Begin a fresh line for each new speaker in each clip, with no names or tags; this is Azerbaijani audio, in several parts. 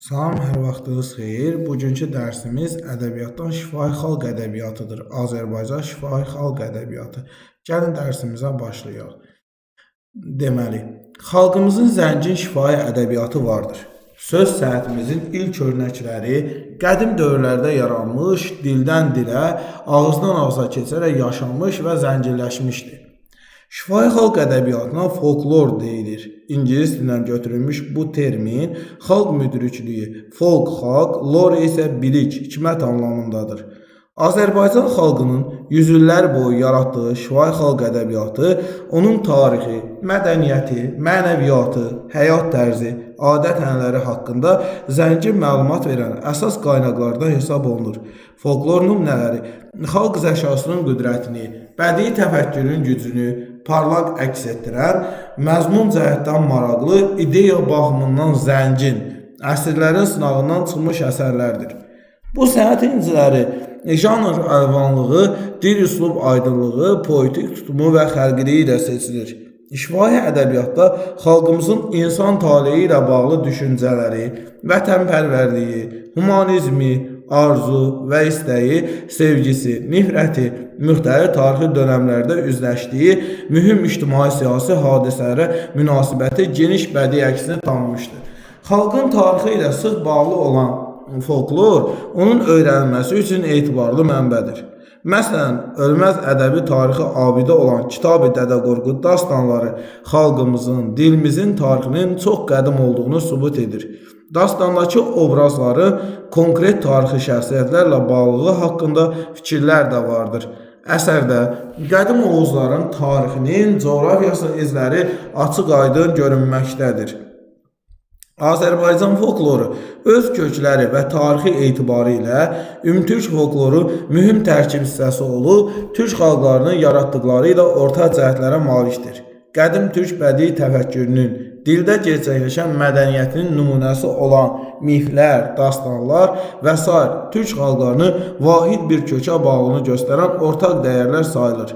Salam, hər vaxtınız xeyir. Bugünkü dərsimiz ədəbiyyatdan şifahi xalq ədəbiyyatıdır. Azərbaycan şifahi xalq ədəbiyyatı. Gəlin dərsimizə başlayaq. Deməli, xalqımızın zəngin şifahi ədəbiyyatı vardır. Söz sənətimizin ilk örnəkləri qədim dövrlərdə yaranmış, dildən dilə, ağızdan ağıza keçərək yaşanmış və zənginləşmişdir. Şifahi xalq ədəbiyyatına folklor deyilir. İngilis dilindən götürülmüş bu termin xalq müdrikliyi, folk xalq, lore isə bilik, hikmət anlamındadır. Azərbaycan xalqının yüzillər boyu yaratdığı şifahi xalq ədəbiyyatı onun tarixi, mədəniyyəti, mənəviyyatı, həyat tərzi, adət-ənənələri haqqında zəngin məlumat verən əsas qaynaqlardan hesab olunur. Folklor nümunələri xalq zəkasının qüdrətini, bədii təfəkkürün gücünü parlaq əks etdirən, məzmun cəhətdən maraqlı, ideya baxımından zəngin, əsrlərin sınağından çıxmış əsərlərdir. Bu sənət inciləri janr əlvanlığı, dil üslub aydınlığı, poetik tutumu və xəlqiliyi ilə seçilir. Şifahi ədəbiyyatda xalqımızın insan taleyi ilə bağlı düşüncələri, vətənpərvərliyi, humanizmi, arzu və istəyi, sevgisi, nifrəti, müxtəlif tarixi dönəmlərdə üzləşdiyi mühüm ictimai-siyasi hadisələrə münasibəti geniş bədii əksini tanımışdır. Xalqın tarixi ilə sıx bağlı olan folklor onun öyrənilməsi üçün etibarlı mənbədir. Məsələn, ölməz ədəbi tarixi abidə olan Kitab-ı Dədə Qorqud dastanları xalqımızın, dilimizin tarixinin çox qədim olduğunu sübut edir. Dastandakı obrazların konkret tarixi şəxsiyyətlərlə bağlılığı haqqında fikirlər də vardır. Əsərdə qədim Oğuzların tarixinin, coğrafiyası izləri açıq-aydın görünməkdədir. Azərbaycan folkloru öz kökləri və tarixi etibarı ilə ümtürk folkloru mühüm tərkib hissəsi olub, türk xalqlarının yaratdıqları ilə ortaq cəhətlərə malikdir. Qədim türk bədii təfəkkürünün, dildə gerçəkləşən mədəniyyətinin nümunəsi olan miflər, dastanlar və s. türk xalqlarını vahid bir kökə bağlılığını göstərən ortaq dəyərlər sayılır.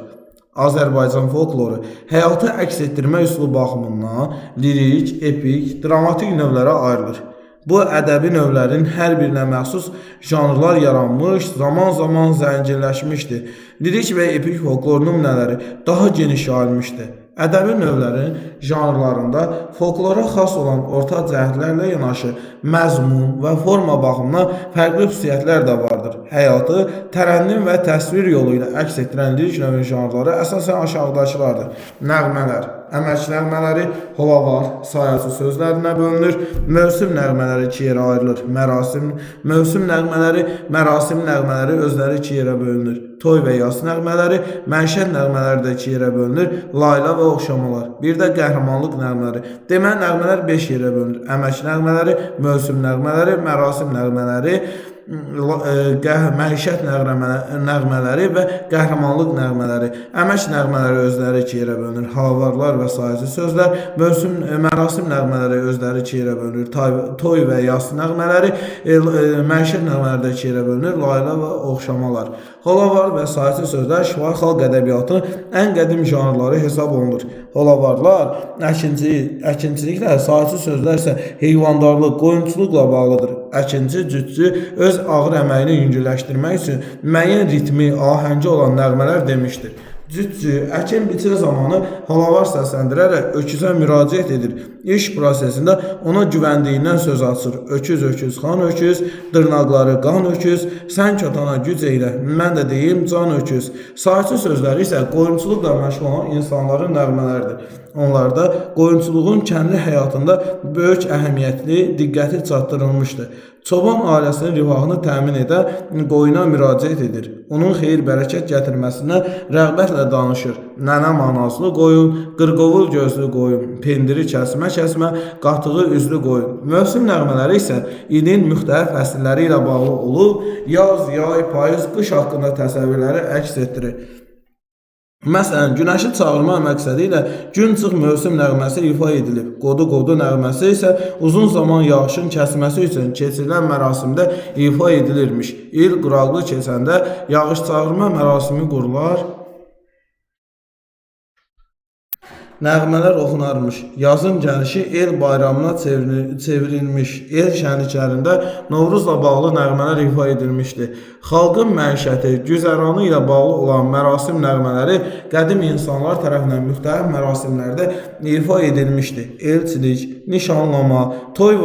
Azərbaycan folkloru həyatı əks etdirmə üslubu baxımından lirik, epik, dramatik növlərə ayrılır. Bu ədəbi növlərin hər birinə məxsus janrlar yaranmış, zaman-zaman zənginləşmişdir. Lirik və epik folklor nümunələri daha geniş yayılmışdır. Ədəbi növlərin janrlarında folklora xas olan ortaq cəhətlərlə yanaşı məzmun və forma baxımından fərqli xüsusiyyətlər də vardır. Həyatı tərənnüm və təsvir yolu ilə əks etdirən lirik növün janrları əsasən aşağıdakılardır. Nəğmələr, əmək nəğmələri, holavar, sayacı sözlərinə bölünür. Mövsüm nəğmələri iki yerə ayrılır. Mövsüm nəğmələri, mərasim nəğmələri özləri iki yerə bölünür. Toy və yas nəğmələri, mənşət nəğmələri də iki yerə bölünür. Layla və oxşamalar. Bir də qəhrəmanlıq nəğmələri. Deməli, nəğmələr 5 yerə bölünür. Əmək nəğmələri, mövsüm nəğmələri, mərasim nəğmələri, məişət nəğmələri və qəhrəmanlıq nəğmələri. Əmək nəğmələri özləri iki yerə bölünür. Halavarlar və sayıcı sözlər, mərasim nəğmələri özləri iki yerə bölünür. Toy və yas nəğmələri, məişət nəğmələri də iki yerə bölünür. Layla və oxşamalar. Halavar və sayıcı sözlər şifahi xalq ədəbiyyatının ən qədim janrları hesab olunur. Halavarlar əkinçiliklə, sayıcı sözlər isə heyvandarlıq, qoyunçuluqla bağlıdır. Əkinçi, cütçü öz ağır əməyini yüngülləşdirmək üçün müəyyən ritmi, ahəngi olan nəğmələr demişdir. Cütçü əkin biçir zamanı halavar səsləndirərək öküzə müraciət edir. İş prosesində ona güvəndiyindən söz açır. Öküz, öküz, xan öküz, dırnaqları qan öküz, sən kötana güc eylə, mən də deyim can öküz. Sayıcı sözləri isə qoyunçuluqla məşğul olan insanların nəğmələridir. Onlarda qoyunçuluğun kəndi həyatında böyük əhəmiyyətli diqqəti çatdırılmışdır. Çoban ailəsinin rifahını təmin edən qoyuna müraciət edir. Onun xeyir-bərəkət gətirməsinə rəğbətlə danışır. Nənə manaslı qoyun, qırqovul gözlü qoyun, pendiri kəsmə-kəsmə, qatığı üzlü qoyun. Mövsüm nəğmələri isə ilin müxtəlif fəsilləri ilə bağlı olub, yaz, yay, payız, qış haqqında təsəvvürləri əks etdirir. Məsələn, günəşi çağırma məqsədi ilə gün çıx mövsüm nəğməsi ifa edilib. Qodu nəğməsi isə uzun zaman yağışın kəsməsi üçün keçirilən mərasimdə ifa edilirmiş. İl qıraqlı keçəndə yağış çağırma mərasimi qurular. Nəğmələr oxunarmış, yazın gəlişi el bayramına çevrilmiş, el şənliklərində Novruzla bağlı nəğmələr ifa edilmişdi. Xalqın məişəti, güzəranı ilə bağlı olan mərasim nəğmələri qədim insanlar tərəfindən müxtəlif mərasimlərdə ifa edilmişdi. Elçilik, nişanlama, toy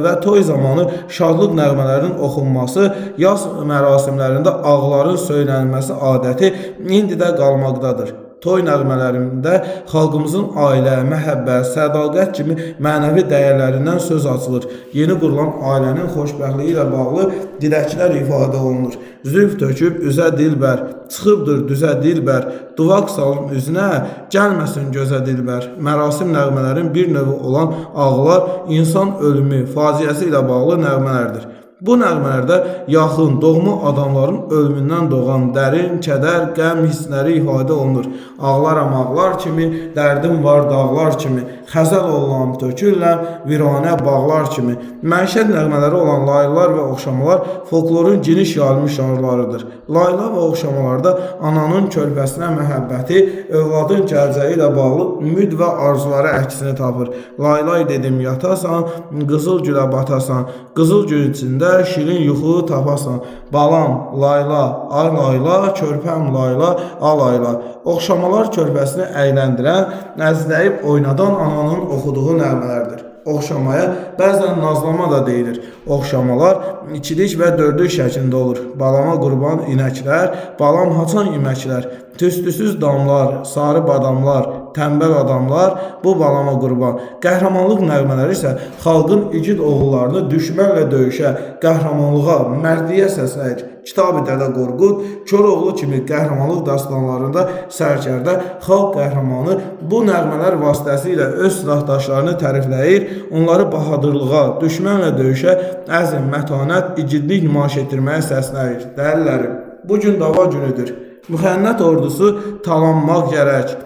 və toy zamanı şadlıq nəğmələrinin oxunması, yaz mərasimlərində ağların söylənilməsi adəti indi də qalmaqdadır. Toy nəğmələrində xalqımızın ailə, məhəbbət, sədaqət kimi mənəvi dəyərlərindən söz açılır. Yeni qurulan ailənin xoşbəxtliyi ilə bağlı diləklər ifadə olunur. Zülf töküb üzə dilbər, çıxıbdır düzə dilbər, duvaq salım üzünə, gəlməsin gözə dilbər. Mərasim nəğmələrin bir növü olan ağlar insan ölümü, faciəsi ilə bağlı nəğmələrdir. Bu nəğmələrdə yaxın, doğma adamların ölümündən doğan dərin, kədər, qəm hissləri ifadə olunur. Ağlaram ağlar kimi, dərdim var dağlar kimi, xəzəl olam, tökürləm, viranə bağlar kimi. Məişət nəğmələri olan laylalar və oxşamalar folklorun geniş yayılmış janrlarıdır. Layla və oxşamalarda ananın körpəsinə məhəbbəti, övladın gələcəyi ilə bağlı ümid və arzuları əksini tapır. Laylay dedim yatasan, qızıl gülə batasan, qızıl gül içində şirin yuxu tapasan. Balam, layla, ay layla, körpəm layla, alayla. Oxşamalar körpəsini əyləndirən, əzləyib oynadan ananın oxuduğu nəğmələrdir. Oxşamaya bəzən nazlama da deyilir. Oxşamalar ikilik və dördlük şəklində olur. Balama qurban inəklər, balam haçan iməklər, tüstüsüz damlar, sarı badamlar, tənbəl adamlar, bu balama qurban. Qəhrəmanlıq nəğmələri isə xalqın igid oğullarını düşmənlə döyüşə, qəhrəmanlığa, mərdliyə səsləyir. Kitab-ı Dədə Qorqud, Koroğlu kimi qəhrəmanlıq dastanlarında sərkərdə xalq qəhrəmanı bu nəğmələr vasitəsilə öz silahdaşlarını tərifləyir, onları bahadırlığa, düşmənlə döyüşə, əzm, mətanət, igidlik nümayiş etdirməyə səsləyir. Dəllərim, bugün dava günüdür. Müxənnət ordusu talanmaq gərək.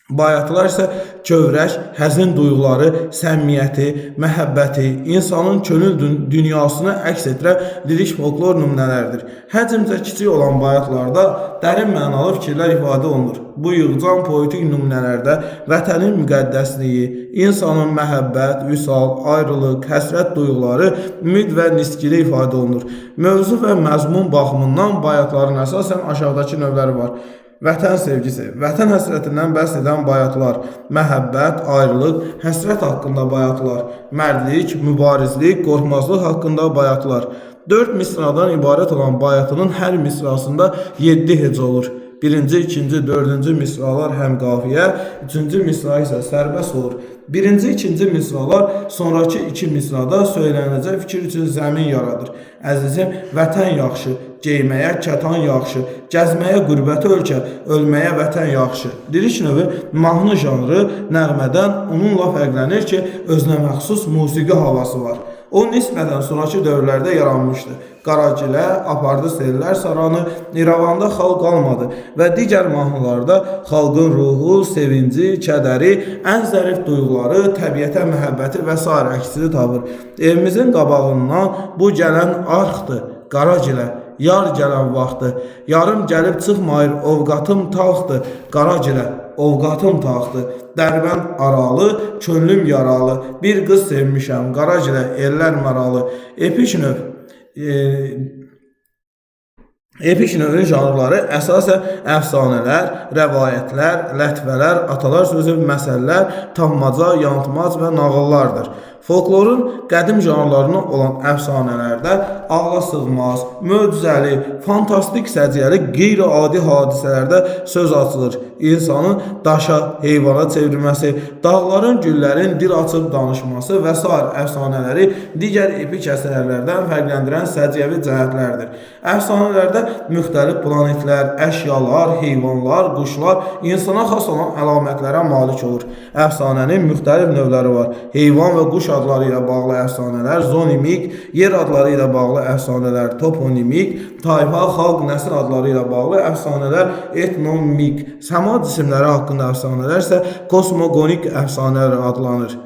Bayatlar isə kövrək, həzin duyğuları, səmimiyyəti, məhəbbəti, insanın könül dünyasını əks etdirən lirik folklor nümunələrdir. Həcmcə kiçik olan bayatlarda dərin mənalı fikirlər ifadə olunur. Bu yığcam poetik nümunələrdə vətənin müqəddəsliyi, insanın məhəbbət, vüsal, ayrılıq, həsrət duyğuları, ümid və niskili ifadə olunur. Mövzu və məzmun baxımından bayatların əsasən aşağıdakı növləri var. Vətən sevgisi, vətən həsrətindən bəhs edən bayatlar, məhəbbət, ayrılıq, həsrət haqqında bayatlar, mərdlik, mübarizlik, qorxmazlıq haqqında bayatlar. 4 misradan ibarət olan bayatının hər misrasında 7 hecə olur. Birinci, ikinci, dördüncü misralar həm qafiyə, üçüncü misra isə sərbəst olur. Birinci, ikinci misralar sonraki 2 misrada söylənəcək fikir üçün zəmin yaradır. Əzizim, vətən yaxşı, geyməyə kətan yaxşı, gəzməyə qürbət ölkə, ölməyə vətən yaxşı. Lirik növü mahnı janrı nəğmədən onunla fərqlənir ki, özünə məxsus musiqi havası var. O nisbətən sonraki dövrlərdə yaranmışdı. Qaragilə, apardı sellər saranı, İrəvanda xalq qalmadı və digər mahnılarda xalqın ruhu, sevinci, kədəri, ən zərif duyğuları, təbiətə məhəbbəti və s. əksini tapır. Evimizin qabağından bu gələn arxdır, Qaragilə. Yar gələn vaxtı, yarım gəlib çıxmayır, ovqatım taxtı, Qaragilə, ovqatım taxtı. Dərbənd aralı, könlüm yaralı, bir qız sevmişəm, Qaragilə, ellər məralı. Epik növün janrları əsasən əfsanələr, rəvayətlər, lətvələr, atalar sözü, məsəllər, tammaca, yantmac və nağıllardır. Folklorun qədim janrlarına olan əfsanələrdə ağla sığmaz, möcüzəli, fantastik səciyyəli, qeyri-adi hadisələrdə söz açılır. İnsanın daşa, heyvana çevrilməsi, dağların, güllərin dil açıb danışması və s. əfsanələri digər epik əsərlərdən fərqləndirən səciyyəvi cəhətlərdir. Əfsanələrdə müxtəlif planetlər, əşyalar, heyvanlar, quşlar insana xas olan əlamətlərə malik olur. Əfsanənin müxtəlif növləri var. Heyvan və quş adları ilə bağlı əfsanələr, zonimik, yer adları ilə bağlı əfsanələr, toponimik, tayfa, xalq, nəsil adları ilə bağlı əfsanələr, etnomik, səma cisimləri haqqında əfsanələr isə kosmogonik əfsanələr adlanır.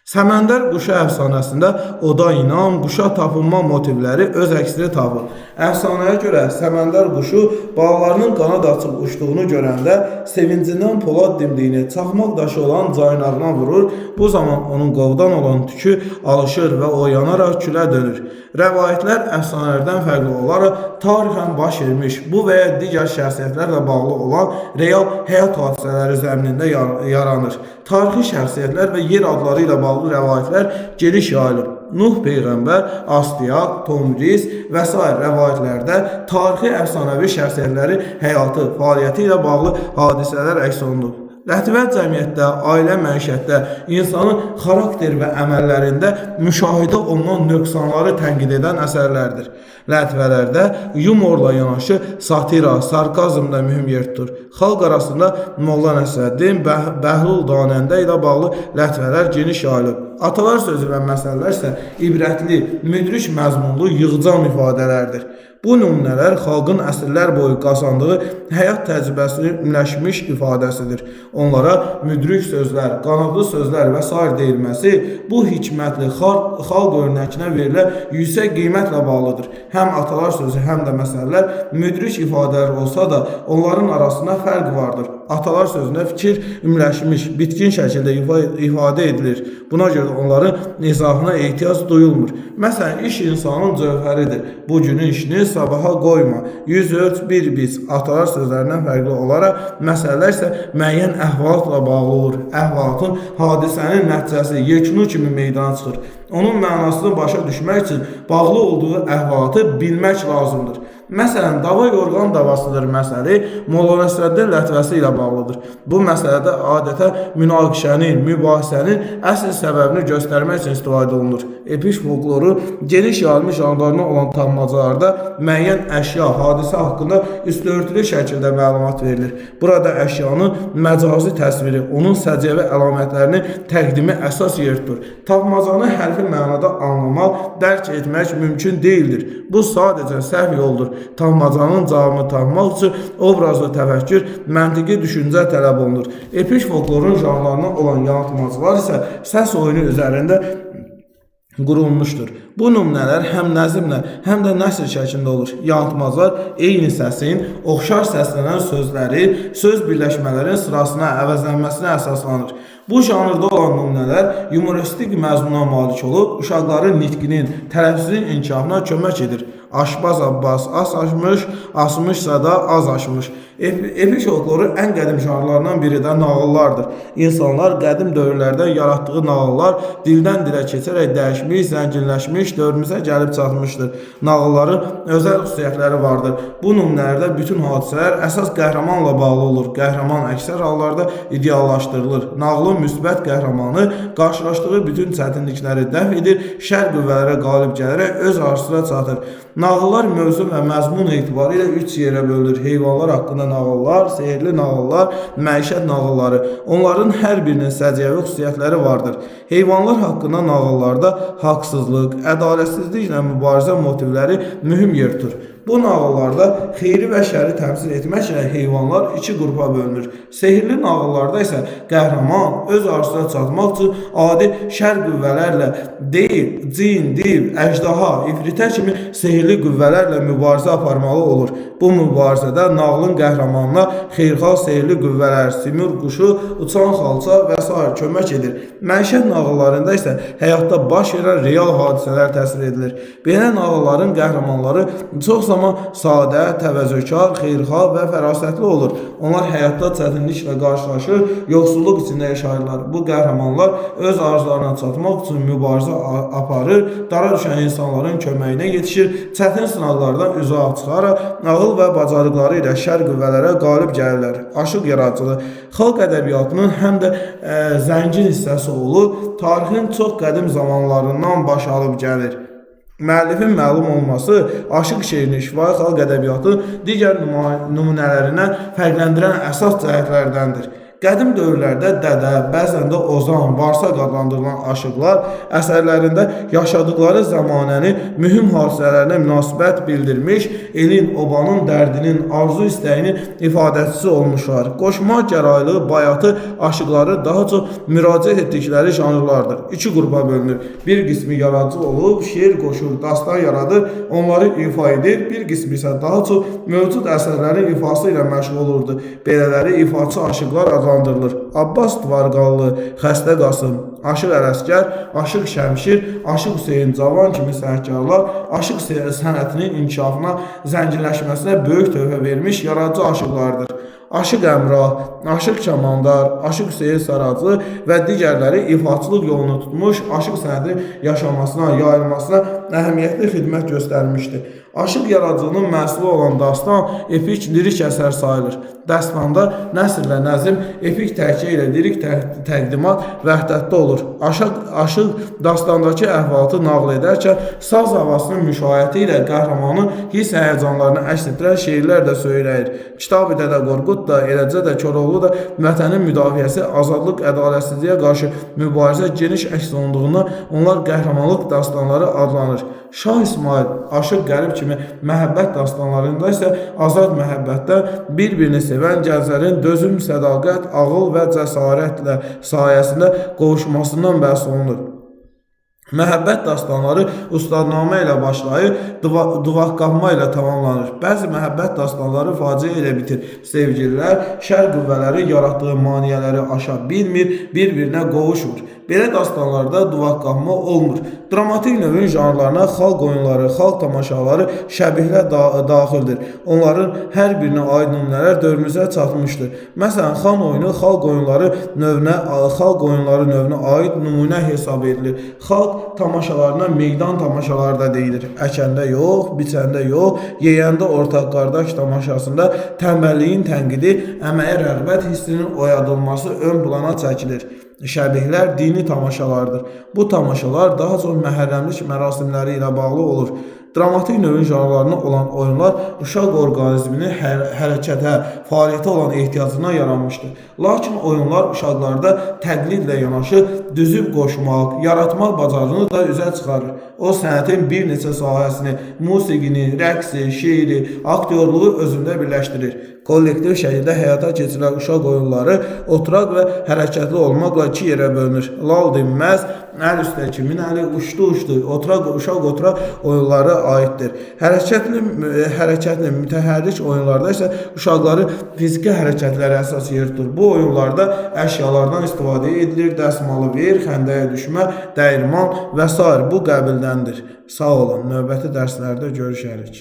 Səməndər quşu əfsanəsində oda inam, quşa tapınma motivləri öz əksini tapır. Əfsanəyə görə Səməndər quşu balalarının qanad açıb uçduğunu görəndə sevincindən polad dimdiyini çaxmaq daşı olan caynağına vurur. Bu zaman onun qovdan olan tükü alışır və o yanaraq külə dönür. Rəvayətlər əfsanələrdən fərqli olaraq tarixən baş vermiş bu və ya digər şəxsiyyətlərlə bağlı olan real həyat hadisələri zəminində yaranır. Tarixi şəxsiyyətlər və yer adları ilə bağlı rəvayətlər geniş yayılıb. Nuh Peyğəmbər, Astiaq, Tomris və s. rəvayətlərdə tarixi əfsanəvi şəxsiyyətləri həyatı, fəaliyyəti ilə bağlı hadisələr əks olunub. Lətvər cəmiyyətdə, ailə məişətdə, insanın xarakter və əməllərində müşahidə olunan nöqsanları tənqid edən əsərlərdir. Lətvələrdə yumorla yanaşı satira, sarkazm da mühüm yer tutur. Xalq arasında Molla Nəsrəddin, Bəhlul Danəndə ilə bağlı lətvələr geniş yayılıb. Atalar sözü və məsələlər isə ibrətli, müdrik məzmunlu yığcam ifadələrdir. Bu nümunələr xalqın əsrlər boyu qazandığı həyat təcrübəsinin ümumiləşmiş ifadəsidir. Onlara müdrik sözlər, qanadlı sözlər və s. deyilməsi bu hikmətli xalq örnəkinə verilən yüksək qiymətlə bağlıdır. Həm atalar sözü, həm də məsələlər müdrik ifadələr olsa da onların arasında fərq vardır. Atalar sözündə fikir ümumiləşmiş, bitkin şəkildə ifadə edilir. Buna görə onların izahına ehtiyac duyulmur. Məsələn, iş insanın cövhəridir. Bu günün işini sabaha qoyma. Yüz ölç, bir biz. Atalar sözlərindən fərqli olaraq məsələlər isə müəyyən əhvalatla bağlı olur. Əhvalatın, hadisənin nəticəsi, yekunu kimi meydana çıxır. Onun mənasını başa düşmək üçün bağlı olduğu əhvalatı bilmək lazımdır. Məsələn, dava yorğan davasıdır məsələ Molla Nəsrəddin lətvəsi ilə bağlıdır. Bu məsələdə adətən münaqişənin, mübahisənin əsl səbəbini göstərmək üçün istifadə olunur. Epik folkloru geniş yayılmış janrlarına olan tapmacalarda müəyyən əşya, hadisə haqqında üstörtülü şəkildə məlumat verilir. Burada əşyanın məcazi təsviri, onun səciyyəvi əlamətlərini təqdimi əsas yer tutur. Tapmacanı hərfi mənada anlamaq, dərk etmək mümkün deyildir. Bu sadəcə səhv yoldur. Tapmacanın cavabını tapmaq üçün obrazlı təfəkkür, məntiqi düşüncə tələb olunur. Epik folklorun janrlarına olan yansımalar isə səs oyunu üzərində qurulmuşdur. Bu nümunələr həm nəzmlə, həm də nəsr şəklində olur. Yansımalar eyni səsin, oxşar səslənən sözləri, söz birləşmələrin sırasına, əvəzlənməsinə əsaslanır. Bu janrda olan nümunələr yumoristik məzmuna malik olub, uşaqların nitqinin, tələffüzün inkişafına kömək edir. Aşbaz Abbas az aşmış, asmışsa da az aşmış. Epik folkloru ən qədim janrlarından biri də nağıllardır. İnsanlar qədim dövrlərdə yaratdığı nağıllar dildən dilə keçərək dəyişmiş, zənginləşmiş, dövrümüzə gəlib çatmışdır. Nağılların özəl xüsusiyyətləri vardır. Bu nümunələrdə bütün hadisələr əsas qəhrəmanla bağlı olur. Qəhrəman əksər hallarda ideallaşdırılır. Nağılın müsbət qəhrəmanı qarşılaşdığı bütün çətinlikləri dəf edir, şər qüvvələrə qalib gələrək öz arzusuna çatır. Nağıllar mövzu və məzmun etibarı ilə 3 yerə bölünür. Heyvanlar haqqında nağıllar, sehirli nağıllar, məişət nağılları. Onların hər birinin səciyyəvi xüsusiyyətləri vardır. Heyvanlar haqqında nağıllarda haqsızlıq, ədalətsizliklə mübarizə motivləri mühüm yer tutur. Bu nağıllarda xeyri və şəri təmsil etməklə heyvanlar iki qrupa bölünür. Sehirli nağıllarda isə qəhrəman öz arzusuna çatmaq üçün adi şər qüvvələrlə deyil, cin, div, əjdaha, ifritə kimi sehirli qüvvələrlə mübarizə aparmalı olur. Bu mübarizədə nağılın qəhrəmanına xeyirxah sehirli qüvvələr, simur quşu, uçan xalça və s. kömək edir. Məişət nağıllarında isə həyatda baş verən real hadisələr təsvir edilir. Belə nağılların qəhrəmanları çox zaman sadə, təvəzzökar, xeyirxah və fərasətli olur. Onlar həyatda çətinliklə qarşılaşır, yoxsulluq içində yaşayırlar. Bu qəhrəmanlar öz arzularına çatmaq üçün mübarizə aparır, dara düşən insanların köməyinə yetişir, çətin sınaqlardan üzaq çıxaraq, ağıl və bacarıqları ilə şər qüvvələrə qalib gəlirlər. Aşıq yaradıcılığı xalq ədəbiyyatının həm də zəngin hissəsi olub, tarixin çox qədim zamanlarından baş alıb gəlir. Müəllifin məlum olması aşıq şeirini şifahi xalq ədəbiyyatı digər nümunələrindən fərqləndirən əsas cəhətlərdəndir. Qədim dövrlərdə dədə, bəzən də ozan, varsaq adlandırılan aşıqlar əsərlərində yaşadıkları zamanəni mühüm hadisələrinə münasibət bildirmiş, elin, obanın dərdinin, arzu istəyinin ifadəçisi olmuşlar. Qoşma, gəraylı, bayatı aşıqları daha çox müraciət etdikləri janrlardır. İki qrupa bölünür. Bir qismi yaradıcı olub, şeir qoşur, dastan yaradır, onları ifa edir. Bir qismi isə daha çox mövcud əsərlərin ifası ilə məşğul olurdu. Belələri ifaçı aşıqlar adlandırılır. Abbas Varqallı, Xəstə Qasım, Aşıq Ələsgər, Aşıq Şəmşir, Aşıq Hüseyn Cavan kimi sənətkarlar aşıq sənətinin inkişafına, zənginləşməsinə böyük töhfə vermiş yaradıcı aşıqlardır. Aşıq Əmrah, Aşıq Kəmandar, Aşıq Hüseyn Saraclı və digərləri ifaçılıq yolunu tutmuş, aşıq sənəti yaşamasına, yayılmasına əhəmiyyətli xidmət göstərmişdir. Aşıq yaradıcılığının məhsulu olan dastan epik, lirik əsər sayılır. Dastanda nəsrlə nəzm, epik təhkiyə ilə lirik təqdimat vəhdətdə olur. Aşıq dastandakı əhvalatı nağıl edərkən saz havasının müşayiəti ilə qəhrəmanın hiss həyəcanlarını əks etdirən şeirlər də söyləyir. Kitab-ı Dədə Qorqud da, eləcə də Koroğlu da vətənin müdafiəsi, azadlıq, ədalətsizliyə qarşı mübarizə geniş əks olunduğundan onlar qəhrəmanlıq dastanları adlanır. Şah İsmail, Aşıq Qərib kimi məhəbbət dastanlarında isə azad məhəbbətdən bir-birini sevən gənclərin dözüm, sədaqət, ağıl və cəsarətlə sayəsində qovuşmasından bəhs olunur. Məhəbbət dastanları ustadnamə ilə başlayır, duvaqlanma ilə tamamlanır. Bəzi məhəbbət dastanları faciə ilə bitir. Sevgililər şər qüvvələri yaratdığı maneələri aşa bilmir, bir-birinə qovuşmur. Belə dastanlarda duvaqlanma olmur. Dramatik növün janrlarına xalq oyunları, xalq tamaşaları, şəbihlər daxildir. Onların hər birinə aid nümunələr dövrümüzə çatmışdır. Məsələn, xan oyunu xalq oyunları növünə aid nümunə hesab edilir. Xalq tamaşalarına meydan tamaşaları da deyilir. Əkəndə yox, biçəndə yox, yeyəndə ortaq qardaş tamaşasında tənbəlliyin tənqidi, əməyə rəğbət hissinin oyadılması ön plana çəkilir. Şəbihlər dini tamaşalardır. Bu tamaşalar daha çox məhərrəmlik mərasimləri ilə bağlı olur. Dramatik növün janrlarına olan oyunlar uşaq orqanizminin hərəkətə, fəaliyyətə olan ehtiyacına yaranmışdır. Lakin oyunlar uşaqlarda təqlidlə yanaşı düzüb qoşmaq, yaratmaq bacarığını da üzə çıxarır. O sənətin bir neçə sahəsini, musiqini, rəqsi, şeiri, aktyorluğu özündə birləşdirir. Kollektiv şəkildə həyata keçirilən uşaq oyunları oturaq və hərəkətli olmaqla iki yerə bölünür. Lal dinməz, əl üstə kimin əli, uçdu, uşaq oturaq oyunları aiddir. Hərəkətli, mütəhərrik oyunlarda isə uşaqların fiziki hərəkətləri əsas yer tutur. Bu oyunlarda əşyalardan istifadə edilir, dəsmalı ver, xəndəyə düşmə, dəyirman və s. bu qəbildəndir. Sağ olun, növbəti dərslərdə görüşərik.